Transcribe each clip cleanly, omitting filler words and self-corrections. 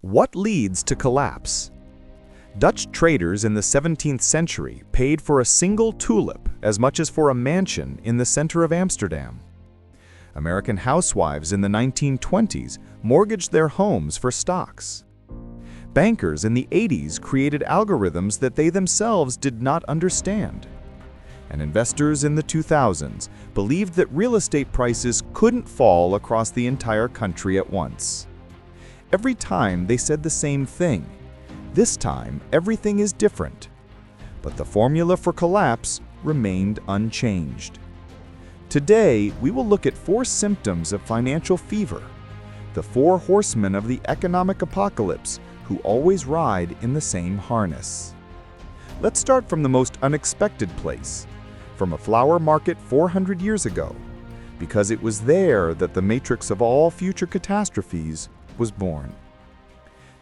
What leads to collapse? Dutch traders in the 17th century paid for a single tulip as much as for a mansion in the center of Amsterdam. American housewives in the 1920s mortgaged their homes for stocks. Bankers in the 80s created algorithms that they themselves did not understand. And investors in the 2000s believed that real estate prices couldn't fall across the entire country at once. Every time they said the same thing. This time, everything is different. But the formula for collapse remained unchanged. Today, we will look at 4 symptoms of financial fever, the 4 horsemen of the economic apocalypse who always ride in the same harness. Let's start from the most unexpected place, from a flower market 400 years ago, because it was there that the matrix of all future catastrophes was born.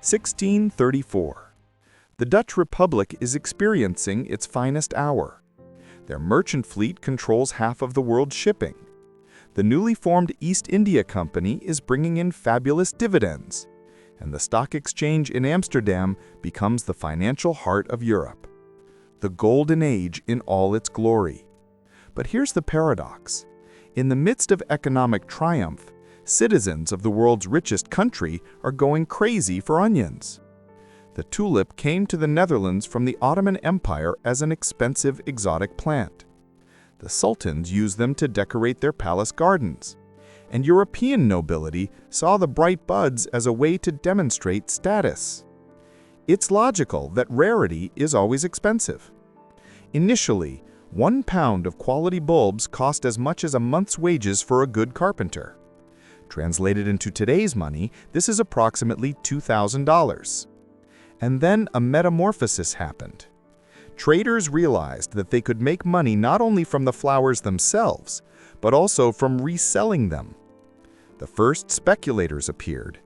1634. The Dutch Republic is experiencing its finest hour. Their merchant fleet controls half of the world's shipping. The newly formed East India Company is bringing in fabulous dividends, and the stock exchange in Amsterdam becomes the financial heart of Europe. The golden age in all its glory. But here's the paradox. In the midst of economic triumph, citizens of the world's richest country are going crazy for onions. The tulip came to the Netherlands from the Ottoman Empire as an expensive exotic plant. The sultans used them to decorate their palace gardens, and European nobility saw the bright buds as a way to demonstrate status. It's logical that rarity is always expensive. Initially, 1 pound of quality bulbs cost as much as a month's wages for a good carpenter. Translated into today's money, this is approximately $2,000. And then a metamorphosis happened. Traders realized that they could make money not only from the flowers themselves, but also from reselling them. The first speculators appeared,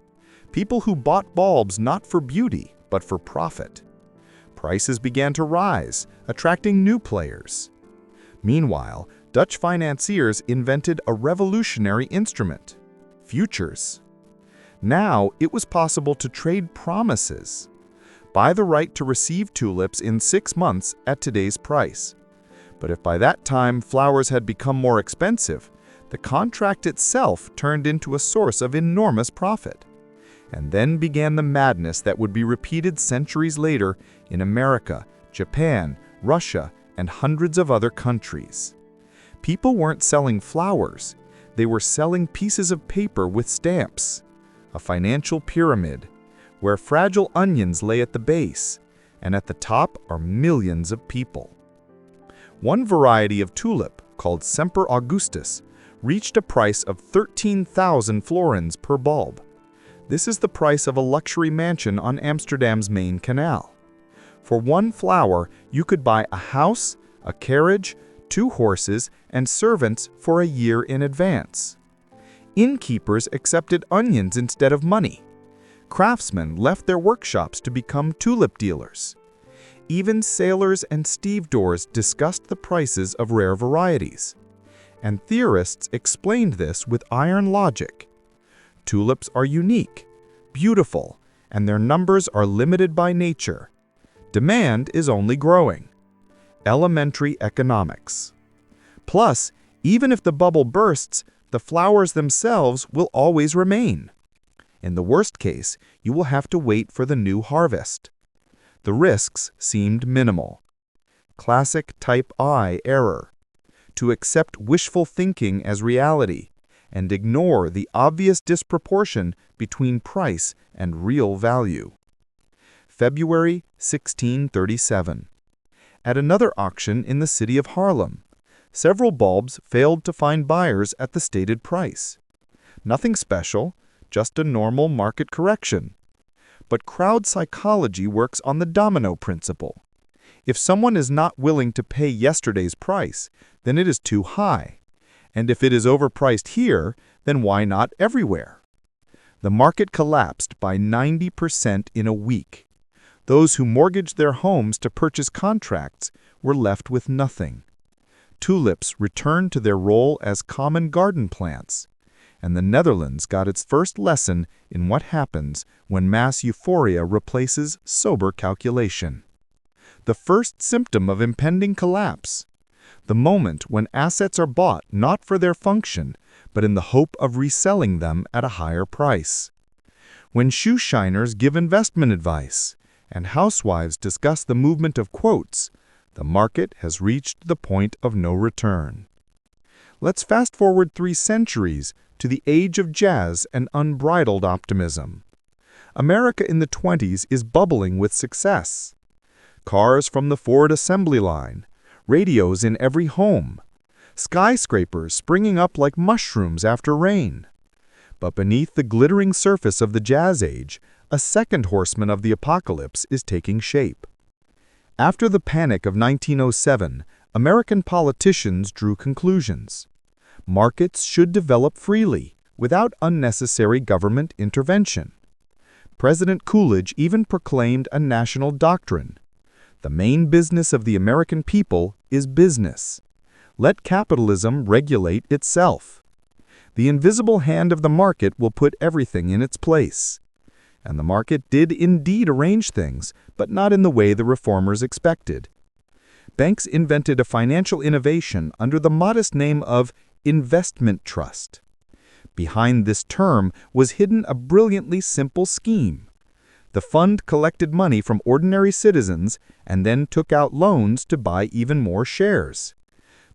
people who bought bulbs not for beauty, but for profit. Prices began to rise, attracting new players. Meanwhile, Dutch financiers invented a revolutionary instrument: futures. Now it was possible to trade promises. Buy the right to receive tulips in 6 months at today's price. But if by that time flowers had become more expensive, the contract itself turned into a source of enormous profit. And then began the madness that would be repeated centuries later in America, Japan, Russia, and hundreds of other countries. People weren't selling flowers. They were selling pieces of paper with stamps, a financial pyramid, where fragile onions lay at the base, and at the top are millions of people. One variety of tulip, called Semper Augustus, reached a price of 13,000 florins per bulb. This is the price of a luxury mansion on Amsterdam's main canal. For 1 flower, you could buy a house, a carriage, 2 horses, and servants for a year in advance. Innkeepers accepted onions instead of money. Craftsmen left their workshops to become tulip dealers. Even sailors and stevedores discussed the prices of rare varieties. And theorists explained this with iron logic. Tulips are unique, beautiful, and their numbers are limited by nature. Demand is only growing. Elementary economics. Plus, even if the bubble bursts, the flowers themselves will always remain. In the worst case, you will have to wait for the new harvest. The risks seemed minimal. Classic type I error. To accept wishful thinking as reality and ignore the obvious disproportion between price and real value. February 1637. At another auction in the city of Haarlem, several bulbs failed to find buyers at the stated price. Nothing special, just a normal market correction. But crowd psychology works on the domino principle. If someone is not willing to pay yesterday's price, then it is too high. And if it is overpriced here, then why not everywhere? The market collapsed by 90% in a week. Those who mortgaged their homes to purchase contracts were left with nothing. Tulips returned to their role as common garden plants, and the Netherlands got its first lesson in what happens when mass euphoria replaces sober calculation. The first symptom of impending collapse. The moment when assets are bought not for their function, but in the hope of reselling them at a higher price. When shoe shiners give investment advice, and housewives discuss the movement of quotes, the market has reached the point of no return. Let's fast forward 3 centuries to the age of jazz and unbridled optimism. America in the 20s is bubbling with success. Cars from the Ford assembly line, radios in every home, skyscrapers springing up like mushrooms after rain. But beneath the glittering surface of the jazz age, a second horseman of the apocalypse is taking shape. After the panic of 1907, American politicians drew conclusions. Markets should develop freely, without unnecessary government intervention. President Coolidge even proclaimed a national doctrine. The main business of the American people is business. Let capitalism regulate itself. The invisible hand of the market will put everything in its place. And the market did indeed arrange things, but not in the way the reformers expected. Banks invented a financial innovation under the modest name of investment trust. Behind this term was hidden a brilliantly simple scheme. The fund collected money from ordinary citizens and then took out loans to buy even more shares.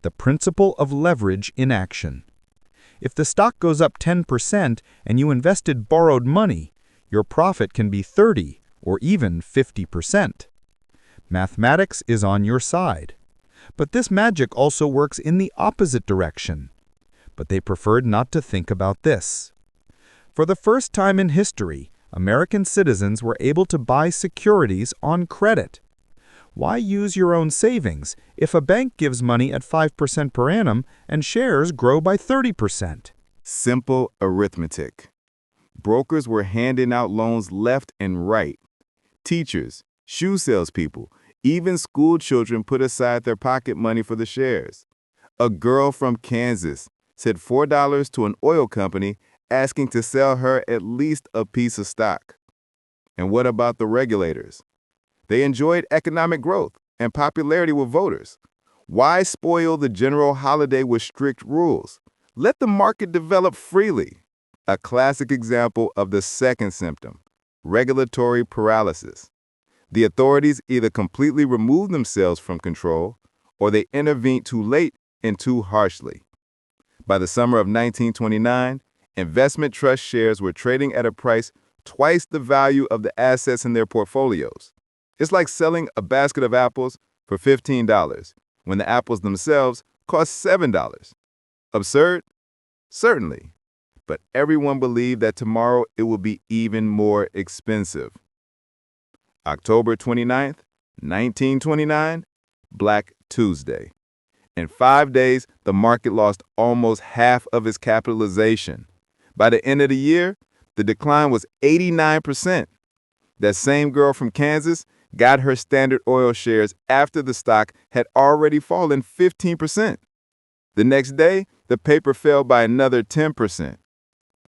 The principle of leverage in action. If the stock goes up 10% and you invested borrowed money, your profit can be 30 or even 50%. Mathematics is on your side. But this magic also works in the opposite direction. But they preferred not to think about this. For the first time in history, American citizens were able to buy securities on credit. Why use your own savings if a bank gives money at 5% per annum and shares grow by 30%? Simple arithmetic. Brokers were handing out loans left and right. Teachers, shoe salespeople, even school children put aside their pocket money for the shares. A girl from Kansas said $4 to an oil company asking to sell her at least a piece of stock. And what about the regulators? They enjoyed economic growth and popularity with voters. Why spoil the general holiday with strict rules? Let the market develop freely. A classic example of the second symptom, regulatory paralysis. The authorities either completely remove themselves from control or they intervene too late and too harshly. By the summer of 1929, investment trust shares were trading at a price twice the value of the assets in their portfolios. It's like selling a basket of apples for $15 when the apples themselves cost $7. Absurd? Certainly. But everyone believed that tomorrow it will be even more expensive. October 29th, 1929, Black Tuesday. In 5 days, the market lost almost half of its capitalization. By the end of the year, the decline was 89%. That same girl from Kansas got her Standard Oil shares after the stock had already fallen 15%. The next day, the paper fell by another 10%.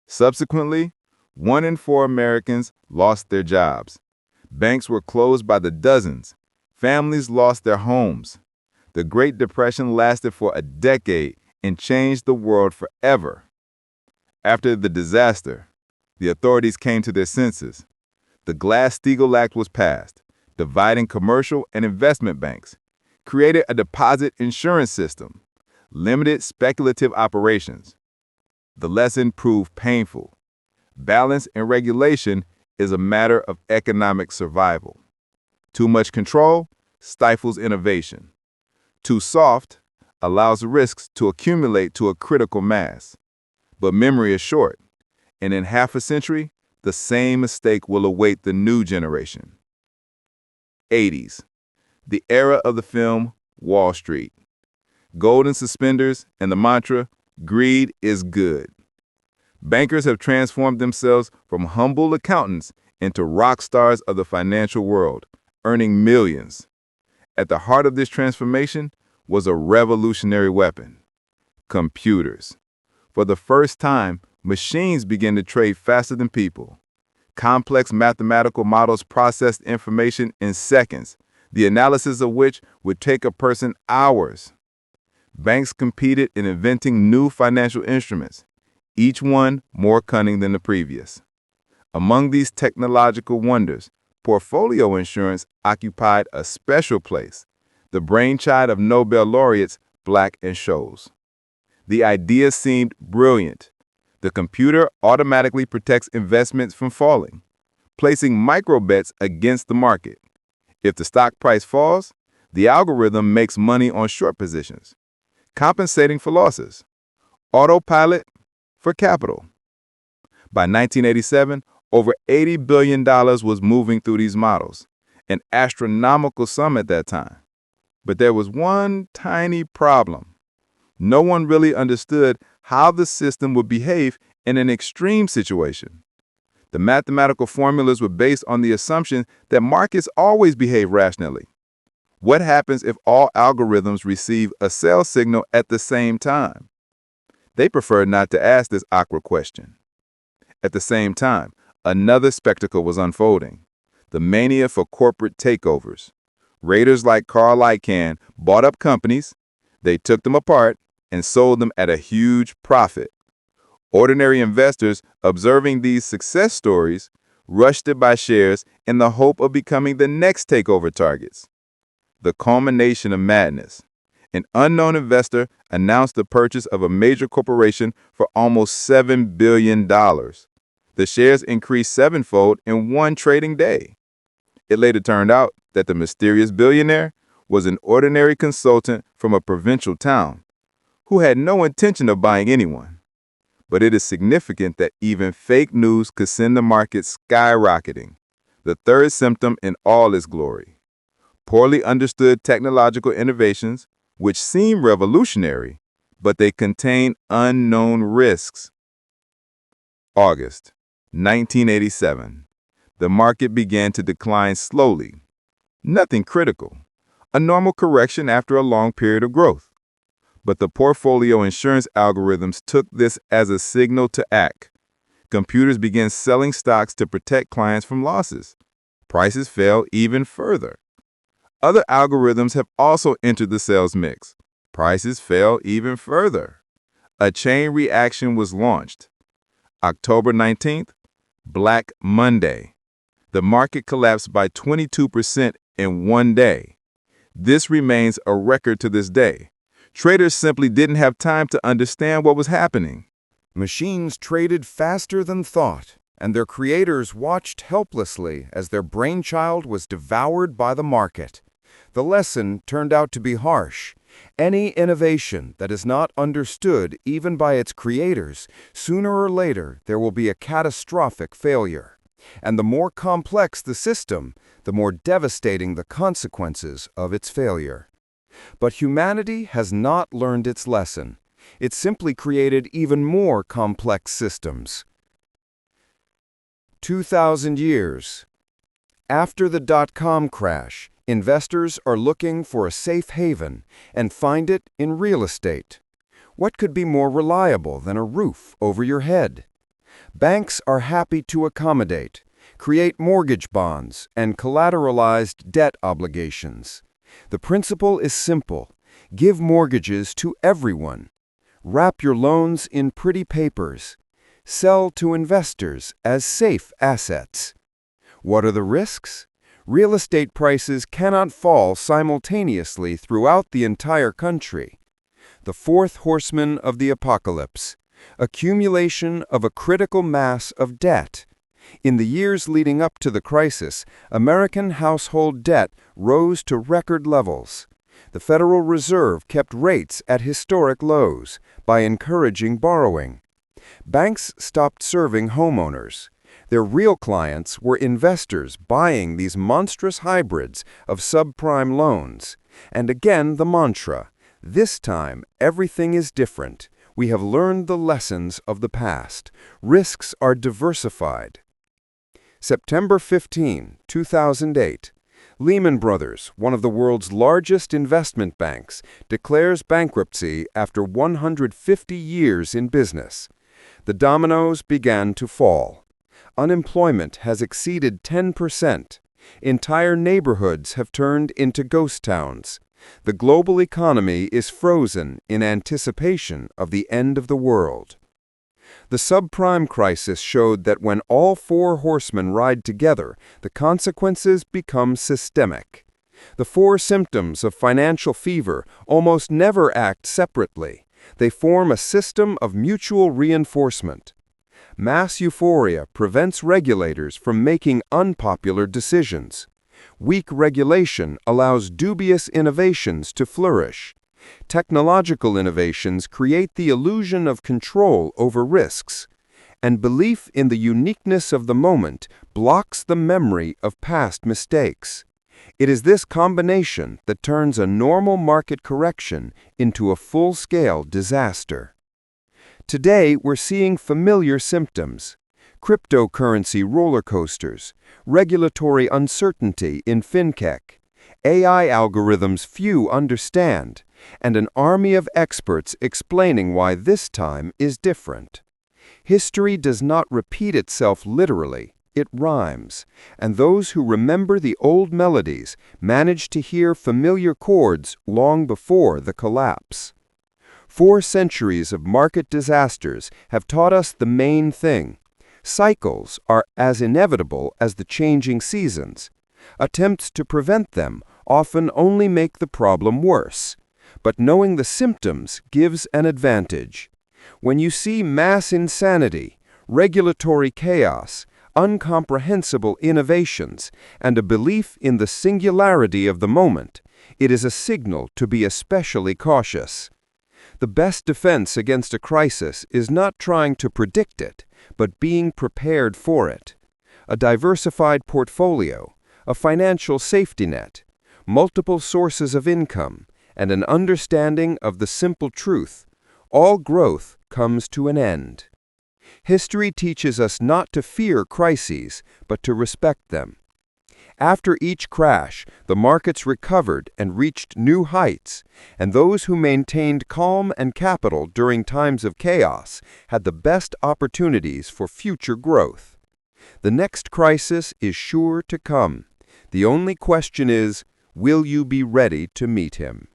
Subsequently, 1 in 4 Americans lost their jobs. Banks were closed by the dozens. Families lost their homes. The Great Depression lasted for a decade and changed the world forever. After the disaster, the authorities came to their senses. The Glass-Steagall Act was passed, dividing commercial and investment banks, created a deposit insurance system, limited speculative operations. The lesson proved painful. Balance and regulation is a matter of economic survival. Too much control stifles innovation. Too soft allows risks to accumulate to a critical mass. But memory is short, and in half a century, the same mistake will await the new generation. 80s, the era of the film Wall Street. Golden suspenders and the mantra, greed is good. Bankers have transformed themselves from humble accountants into rock stars of the financial world, earning millions. At the heart of this transformation was a revolutionary weapon: computers. For the first time, machines began to trade faster than people. Complex mathematical models processed information in seconds, the analysis of which would take a person hours. Banks competed in inventing new financial instruments, each one more cunning than the previous. Among these technological wonders, portfolio insurance occupied a special place, the brainchild of Nobel laureates Black and Scholes. The idea seemed brilliant. The computer automatically protects investments from falling, placing micro-bets against the market. If the stock price falls, the algorithm makes money on short positions, compensating for losses. Autopilot for capital. By 1987, over $80 billion was moving through these models, an astronomical sum at that time. But there was one tiny problem. No one really understood how the system would behave in an extreme situation. The mathematical formulas were based on the assumption that markets always behave rationally. What happens if all algorithms receive a sell signal at the same time? They preferred not to ask this awkward question. At the same time, another spectacle was unfolding: the mania for corporate takeovers. Raiders like Carl Icahn bought up companies, they took them apart, and sold them at a huge profit. Ordinary investors, observing these success stories, rushed to buy shares in the hope of becoming the next takeover targets. The culmination of madness. An unknown investor announced the purchase of a major corporation for almost $7 billion. The shares increased sevenfold in one trading day. It later turned out that the mysterious billionaire was an ordinary consultant from a provincial town who had no intention of buying anyone. But it is significant that even fake news could send the market skyrocketing, the third symptom in all its glory. Poorly understood technological innovations, which seem revolutionary, but they contain unknown risks. August 1987. The market began to decline slowly. Nothing critical, a normal correction after a long period of growth. But the portfolio insurance algorithms took this as a signal to act. Computers began selling stocks to protect clients from losses. Prices fell even further. Other algorithms have also entered the sales mix. Prices fell even further. A chain reaction was launched. October 19th, Black Monday. The market collapsed by 22% in one day. This remains a record to this day. Traders simply didn't have time to understand what was happening. Machines traded faster than thought, and their creators watched helplessly as their brainchild was devoured by the market. The lesson turned out to be harsh. Any innovation that is not understood even by its creators, sooner or later there will be a catastrophic failure. And the more complex the system, the more devastating the consequences of its failure. But humanity has not learned its lesson. It simply created even more complex systems. 2,000 years. After the dot-com crash, investors are looking for a safe haven and find it in real estate. What could be more reliable than a roof over your head? Banks are happy to accommodate, create mortgage bonds, and collateralized debt obligations. The principle is simple: give mortgages to everyone. Wrap your loans in pretty papers. Sell to investors as safe assets. What are the risks? Real estate prices cannot fall simultaneously throughout the entire country. The fourth horseman of the apocalypse: accumulation of a critical mass of debt. In the years leading up to the crisis, American household debt rose to record levels. The Federal Reserve kept rates at historic lows by encouraging borrowing. Banks stopped serving homeowners. Their real clients were investors buying these monstrous hybrids of subprime loans. And again the mantra: this time everything is different. We have learned the lessons of the past. Risks are diversified. September 15, 2008. Lehman Brothers, one of the world's largest investment banks, declares bankruptcy after 150 years in business. The dominoes began to fall. Unemployment has exceeded 10%. Entire neighborhoods have turned into ghost towns. The global economy is frozen in anticipation of the end of the world. The subprime crisis showed that when all four horsemen ride together, the consequences become systemic. The four symptoms of financial fever almost never act separately. They form a system of mutual reinforcement. Mass euphoria prevents regulators from making unpopular decisions. Weak regulation allows dubious innovations to flourish. Technological innovations create the illusion of control over risks. And belief in the uniqueness of the moment blocks the memory of past mistakes. It is this combination that turns a normal market correction into a full-scale disaster. Today, we're seeing familiar symptoms: cryptocurrency roller coasters, regulatory uncertainty in fintech, AI algorithms few understand, and an army of experts explaining why this time is different. History does not repeat itself literally, it rhymes, and those who remember the old melodies manage to hear familiar chords long before the collapse. 4 centuries of market disasters have taught us the main thing. Cycles are as inevitable as the changing seasons. Attempts to prevent them often only make the problem worse. But knowing the symptoms gives an advantage. When you see mass insanity, regulatory chaos, incomprehensible innovations, and a belief in the singularity of the moment, it is a signal to be especially cautious. The best defense against a crisis is not trying to predict it, but being prepared for it. A diversified portfolio, a financial safety net, multiple sources of income, and an understanding of the simple truth: all growth comes to an end. History teaches us not to fear crises, but to respect them. After each crash, the markets recovered and reached new heights, and those who maintained calm and capital during times of chaos had the best opportunities for future growth. The next crisis is sure to come. The only question is, will you be ready to meet him?